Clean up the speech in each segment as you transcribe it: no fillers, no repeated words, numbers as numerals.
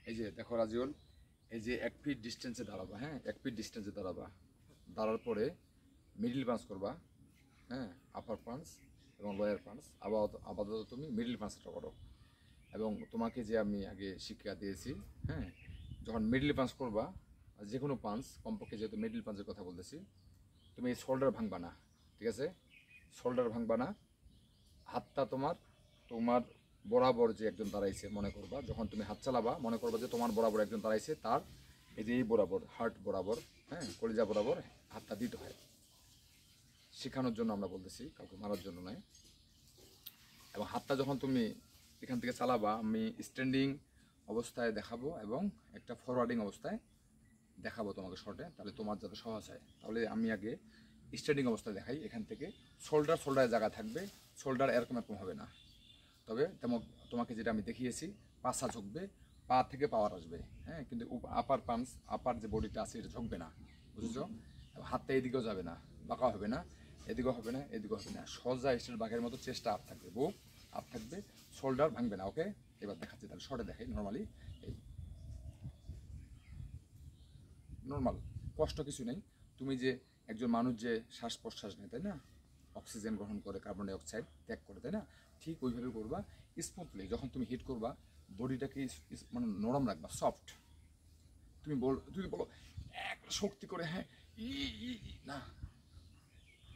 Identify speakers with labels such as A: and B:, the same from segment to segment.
A: এই যে দেখো রাজিউল, এই যে 1 ফিট ডিস্টেন্সে দাঁড়াবা, হ্যাঁ 1 ফিট ডিস্টেন্সে দাঁড়াবা, দাঁড়ার পরে মিডল পাঞ্চ করবা, হ্যাঁ আপার পাঞ্চ এবং লোয়ার পাঞ্চ। আপাতত তুমি মিডল পাঞ্চটা করো। এবং তোমাকে যে আমি আগে শিক্ষা দিয়েছি, হ্যাঁ যখন মিডল পাঞ্চ করবা, যে কোনো পাঞ্চ, কমপক্ষে যেহেতু মিডল পাঞ্চের কথা বলতেছি, তুমি এই শোল্ডার ভাঙবা না, ঠিক আছে? শোল্ডার ভাঙবা না। হাতটা তোমার তোমার বরাবর যে একজন দাঁড়াইছে মনে করবা, যখন তুমি হাত চালাবা মনে করবা যে তোমার বরাবর একজন দাঁড়াইছে, তার এই যে এই বরাবর, হার্ট বরাবর, হ্যাঁ কলিজা বরাবর হাতটা দিতে হয়। শেখানোর জন্য আমরা বলতেছি, কাউকে মারার জন্য নয়। এবং হাতটা যখন তুমি এখান থেকে চালাবা, আমি স্ট্যান্ডিং অবস্থায় দেখাবো এবং একটা ফরওয়ার্ডিং অবস্থায় দেখাবো তোমাকে শর্টে, তাহলে তোমার যাতে সহজ হয়। তাহলে আমি আগে স্ট্যান্ডিং অবস্থায় দেখাই। এখান থেকে শোল্ডারের জায়গা থাকবে, শোল্ডার এরকম হবে না। তবে তোমাকে যেটা আমি দেখিয়েছি, পাছা ঝুঁকবে, পা থেকে পাওয়ার আসবে, হ্যাঁ কিন্তু আপার পাঞ্চ, আপার যে বডিটা আছে এটা ঝুঁকবে না, বুঝেছো? হাতটা এদিকেও যাবে না, বাঁকা হবে না, এদিকেও হবে না, এদিকেও হবে না, সহজা স্টেট বাঘের মতো চেষ্টা আপ থাকবে, বুক আপ থাকবে, শোল্ডার ভাঙবে না। ওকে, এবার দেখাচ্ছি, তাহলে শর্টে দেখাই নর্মালি। এই নর্মাল, কষ্ট কিছু নেই। তুমি যে একজন মানুষ যে শ্বাস প্রশ্বাস নেয়, তাই না, অক্সিজেন গ্রহণ করে কার্বন ডাই অক্সাইড ত্যাগ করে, তাই না, ঠিক ওইভাবে করবা স্মুথলি। যখন তুমি হিট করবা বডিটাকে মানে নরম রাখবা, সফট। তুমি বলো এক শক্তি করে, হ্যাঁ না,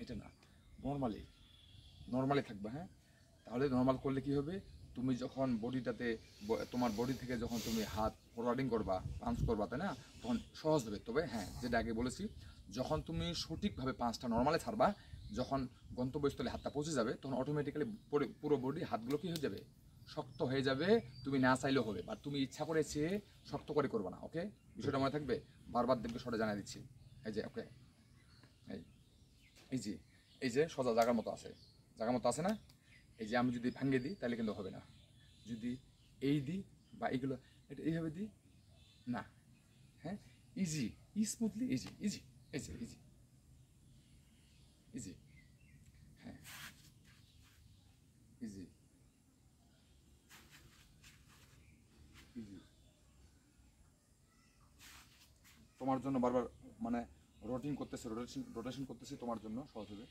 A: এটা না, নর্মালি থাকবা, হ্যাঁ। তাহলে নর্মাল করলে কি হবে, তুমি যখন বডিটাতে, তোমার বডি থেকে যখন তুমি হাত ফরওয়ার্ডিং করবা, পাঞ্চ করবা, তাই না, তখন সহজ হবে। তবে হ্যাঁ, যেটা আগে বলেছি, যখন তুমি সঠিকভাবে পাঁচটা নর্মালে ছাড়বা, যখন গন্তব্যস্থলে হাতটা পৌঁছে যাবে, তখন অটোমেটিক্যালি পুরো বডি হাতগুলো কি হয়ে যাবে, শক্ত হয়ে যাবে। তুমি না চাইলেও হবে, বা তুমি ইচ্ছা করে চেয়ে শক্ত করে করবা না। ওকে, বিষয়টা মনে থাকবে, বারবার দেখবে, শর্টে জানিয়ে দিচ্ছি। এই যে ওকে, এই এই যে সোজা জায়গার মতো আছে না? এই যে আমি যদি ভাঙে দিই তাহলে কিন্তু হবে না। যদি এই দিই বা এইগুলো এটা এইভাবে দিই না, হ্যাঁ ইজি, স্মুথলি, ইজি, হ্যাঁ ইজি, তোমার জন্য বারবার মানে রোটেশন করতেছে, তোমার জন্য সহজ হবে।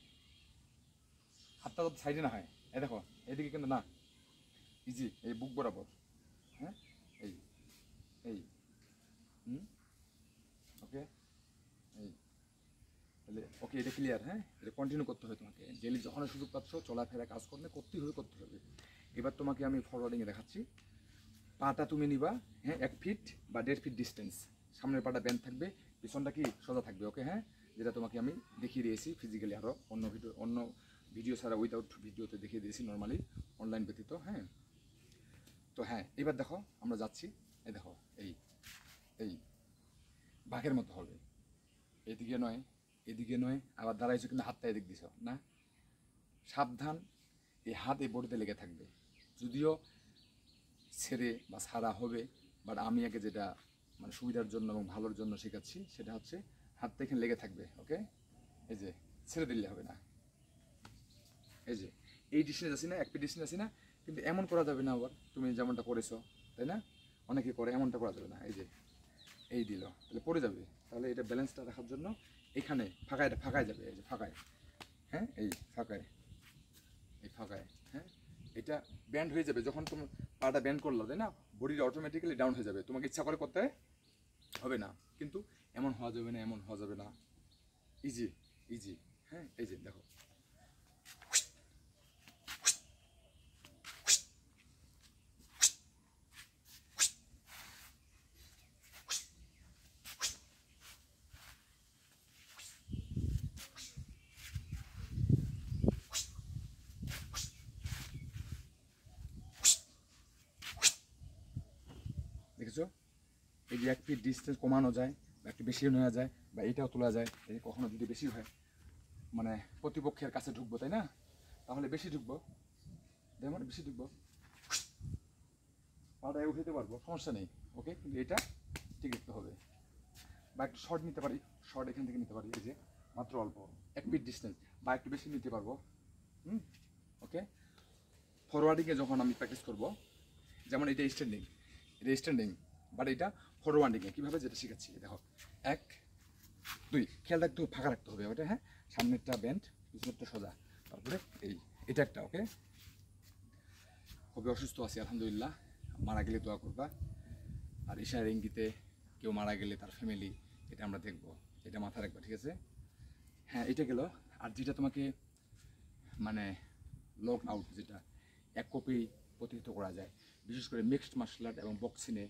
A: হাতটা যদি সাইডে না হয়, এই দেখো এদিকে কিন্তু না, ইজি, এই বুক বরাবর, হ্যাঁ এই এই ওকে, এই তাহলে ওকে, এটা ক্লিয়ার? হ্যাঁ, এটা কন্টিনিউ করতে হবে তোমাকে ডেলি, যখন সুযোগ পাচ্ছ চলাফেরা কাজ করলে করতে হবে। এবার তোমাকে আমি ফরওয়ার্ডিংয়ে দেখাচ্ছি। পাটা তুমি নিবা, হ্যাঁ 1 ফিট বা 1.5 ফিট ডিস্টেন্স, সামনের পাটা ব্যান্ড থাকবে, পিছনটা কি সোজা থাকবে। ওকে, হ্যাঁ, যেটা তোমাকে আমি দেখিয়ে দিয়েছি ফিজিক্যালি, আরও অন্য ভিডিও ছাড়া, উইদাউট ভিডিওতে দেখিয়ে দিয়েছি নর্মালি, অনলাইন ব্যতীত, হ্যাঁ। তো হ্যাঁ, এবার দেখো আমরা যাচ্ছি, এই দেখো এই এই বাঘের মতো হবে, এদিকে নয়, আবার দাঁড়াইছো কিন্তু হাতটা এদিক দিছ না, সাবধান। এই হাত এই বডিতে লেগে থাকবে, যদিও ছেড়ে বা ছাড়া হবে, বাট আমি আগে যেটা মানে সুবিধার জন্য এবং ভালোর জন্য শেখাচ্ছি, সেটা হচ্ছে হাতটা এখানে লেগে থাকবে। ওকে, এই যে ছেড়ে দিলে হবে না, এই যে এই ডিস্টেন্স আছি না, 1 ফিট ডিস্টেন্স আছি না, কিন্তু এমন করা যাবে না আবার তুমি যেমনটা করেছো, তাই না, অনেকে করে, এমনটা করা যাবে না। এই যে এই দিল, তাহলে পড়ে যাবে। তাহলে এটা ব্যালেন্সটা রাখার জন্য এখানে ফাঁকায় যাবে, এই যে ফাঁকায়, হ্যাঁ এই ফাঁকায়, হ্যাঁ এটা ব্যান্ড হয়ে যাবে। যখন তুমি পাটা ব্যান্ড করলো, তাই না, বডিটা অটোমেটিক্যালি ডাউন হয়ে যাবে। তোমাকে ইচ্ছা করে করতে হবে না, কিন্তু এমন হওয়া যাবে না, ইজি, হ্যাঁ এই যে দেখো, দেখেছো? এই যে 1 ফিট ডিস্টেন্স কমানো যায়, বা একটু বেশি নেওয়া যায়, বা এইটাও তোলা যায়। এই কখনো যদি বেশি হয়, মানে প্রতিপক্ষের কাছে ঢুকবো, তাই না, তাহলে বেশি ঢুকবো, পাড়ায় উঠাতে পারবো, সমস্যা নেই। ওকে, কিন্তু এটা ঠিক রাখতে হবে। বা একটু শর্ট নিতে পারি, শর্ট এখান থেকে নিতে পারি, এই যে মাত্র অল্প 1 ফিট ডিস্টেন্স, বা একটু বেশি নিতে পারবো। ওকে, ফরওয়ার্ডিংয়ে যখন আমি প্র্যাকটিস করব, যেমন এটা স্ট্যান্ডিং, বাট এটা ফরওয়ার্ডিংয়ে কীভাবে যেটা শিখাচ্ছি দেখো 1 2 খেয়াল রাখতে হবে, ফাঁকা রাখতে হবে ওটা, হ্যাঁ সামনেরটা ব্যান্ড পিছনেরটা সোজা, তারপরে এটা একটা ওকে। খুবই অসুস্থ আছি আলহামদুলিল্লাহ, মারা গেলে দোয়া করবা। আর ঈশার ইঙ্গিতে কেউ মারা গেলে তার ফ্যামিলি, এটা আমরা দেখবো, এটা মাথায় রাখবা, ঠিক আছে? হ্যাঁ এটা গেল। আর যেটা তোমাকে মানে লক আউট, যেটা এক কপি প্রতিহিত করা যায়, বিশেষ করে মিক্সড মার্শাল আর্ট এবং বক্সিংয়ে,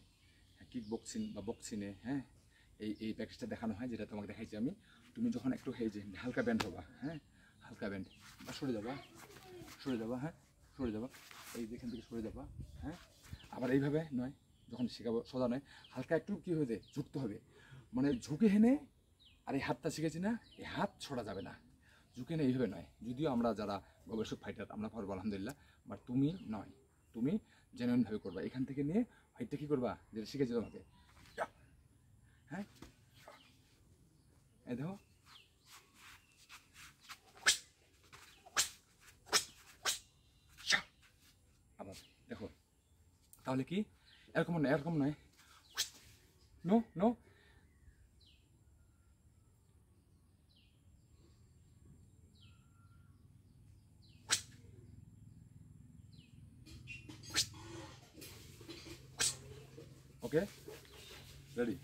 A: কিক বক্সিং বা বক্সিংয়ে, হ্যাঁ এই প্র্যাকটিসটা দেখানো হয়, যেটা তোমাকে দেখাইছি আমি। তুমি যখন একটু যে হালকা ব্যান্ড হবা, হ্যাঁ হালকা ব্যান্ড বা সরে যাবা, হ্যাঁ সরে যাবা, এই যেখান থেকে সরে যাবা, হ্যাঁ আবার এইভাবে নয়, যখন শেখাবো সোজা নয়, হালকা একটু কী হয়ে যায়, ঝুঁকতে হবে, মানে ঝুঁকে হেনে। আর এই হাতটা শিখেছি না, এই হাত ছড়া যাবে না, ঝুঁকে না, এইভাবে নয়। যদিও আমরা যারা গবেষক ফাইটার আমরা পারবো আলহামদুলিল্লাহ, বাট তুমি নয়, তুমি জেনুইনভাবে করবা। এখান থেকে নিয়ে ফাইটটা কী করবা, যেটা শিখেছি তোমাকে, হ্যাঁ এই দেখো, আবার দেখো, তাহলে কি এরকম নয়, এরকম নয়, নো নো, ওকে রেডি।